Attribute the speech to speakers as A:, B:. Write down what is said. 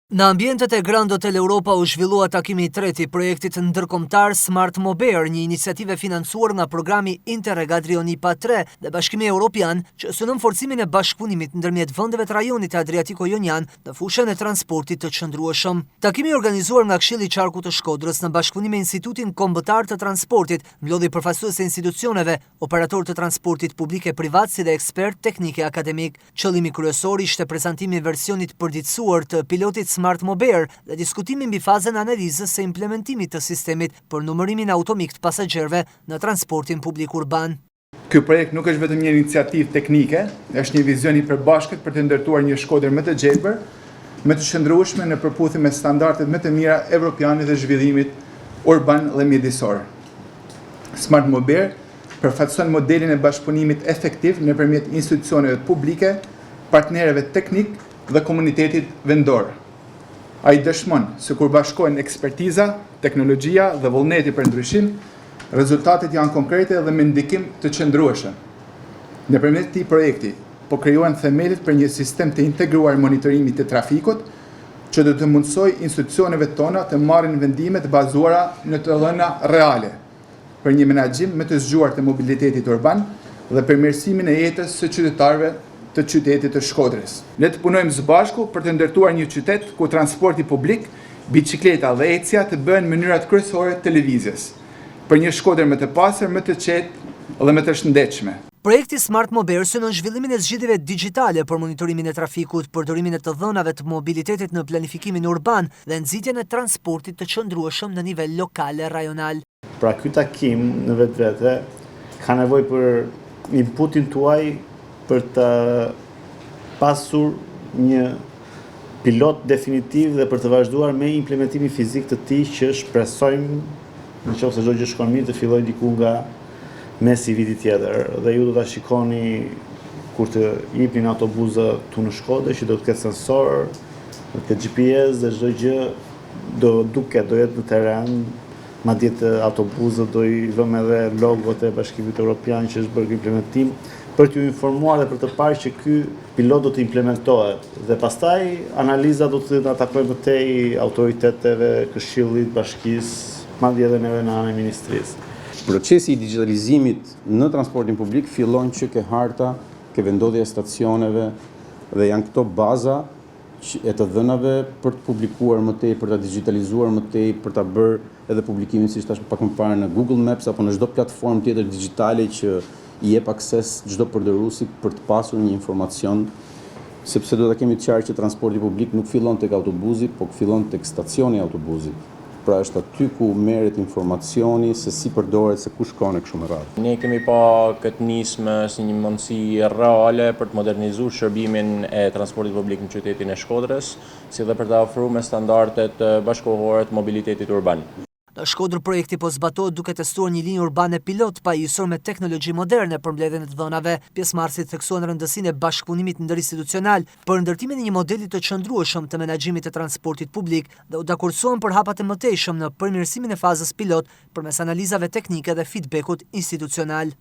A: Në ambientet e Grand Hotel Europa u zhvillua takimi i tretë i projektit ndërkombëtar Smart Mober, një iniciativë financuar nga programi Interreg Adrionipa 3 dhe Bashkimi Evropian, që synon forcimin e bashkëpunimit ndërmjet vendeve të rajonit Adriatiko-Jonian në fushën e transportit të qëndrueshëm. Takimi i organizuar nga Këshilli i Qarkut të Shkodrës në bashkëpunim me Institutin Kombëtar të Transportit, mblodhi përfaqësues të institucioneve, operatorë të transportit publik e privat si dhe ekspert teknik e akademik. Qëllimi kryesor ishte prezantimi i versionit përditësuar të pilotit Smart Mober dhe diskutimi mbi fazën e analizës së implementimit të sistemit për numërimin automik të pasagerëve në transportin publik urban.
B: Ky projekt nuk është vetëm një iniciativë teknike, është një vizion i përbashkët për të ndërtuar një Shkodër më të gjelbër, më të qëndrueshme në përputhje me standardet më të mira evropiane dhe zhvillimit urban dhe mjedisor. Smart Mober përfaqëson modelin e bashkëpunimit efektiv nëpërmjet institucioneve publike, partnerëve teknik dhe komunitetit vendor. Ai dëshmon se kur bashkohen ekspertiza, teknologjia dhe vullneti për ndryshim, rezultatet janë konkrete dhe me ndikim të qëndrueshëm. Nëpërmjet këtij projekti, po krijohen themelit për një sistem të integruar monitorimit të trafikut, që do të mundsojë institucioneve tona të marrin vendime të bazuara në të dhëna reale, për një menaxhim më të zgjuar të mobilitetit urban dhe përmirësimin e jetës së qytetarëve të qytetit të Shkodrës. Ne të punojmë së bashku për të ndërtuar një qytet ku transporti publik, bicikleta dhe ecja të bëhen mënyrat kryesore të lëvizjes, për një Shkodër më të pastër, më të qetë dhe më të shëndetshme.
A: Projekti Smart Mober synon zhvillimin e zgjidhjeve digjitale për monitorimin e trafikut, përdorimin e të dhënave të mobilitetit në planifikimin urban dhe nxitjen e transportit të qëndrueshëm në nivel lokal e rajonal.
C: Pra ky takim në vetvete ka nevojë për inputin tuaj për të pasur një pilot definitiv dhe për të vazhduar me implementimin fizik të tij që shpresojmë, nëse çdo gjë shkon mirë, të fillojë diku nga mesi i vitit tjetër. Dhe ju do ta shikoni kur të jepnin autobusët tu në Shkodër që do të ketë sensor, do të ketë GPS dhe çdo gjë do jetë në terren. Madje të autobusët do i vëmë edhe logot e Bashkimit Evropian që është bërë implementim, për t'ju informuar dhe për të parë që ky pilot do të implementohet. Dhe pastaj analiza do të takojë mëtej autoriteteve, Këshillit, Bashkisë, madje edhe neve në anën e Ministrisë.
D: Procesi i digitalizimit në transportin publik fillon që ke harta, ke vendodhja e stacioneve dhe janë këto baza e të dhënave për të publikuar më tej, për ta digitalizuar më tej, për ta bërë edhe publikimin siç tash pak më parë në Google Maps apo në çdo platformë tjetër digjitale që i jep akses çdo përdorësi për të pasur një informacion, sepse do ta kemi të qartë që transporti publik nuk fillon tek autobusi, por fillon tek stacioni i autobusit. Pra është aty ku merret informacioni se si përdoret, se ku shkon e kështu me radhë.
E: Ne kemi pa këtë nismë si një mundësi reale për të modernizuar shërbimin e transportit publik në qytetin e Shkodrës, si dhe për të ofruar me standardet bashkëkohore të mobilitetit urban.
A: Në Shkodër projekti po zbatohet duke testuar një linjë urbane pilot pajisur me teknologji moderne për mbledhjen e të dhënave. Pjesëmarrësit theksuan rëndësinë e bashkëpunimit ndërinstitucional për ndërtimin e një modeli të qëndrueshëm të menaxhimit të transportit publik dhe u dakursuan për hapat e mëtejshëm në përmirësimin e fazës pilot përmes analizave teknike dhe feedbackut institucional.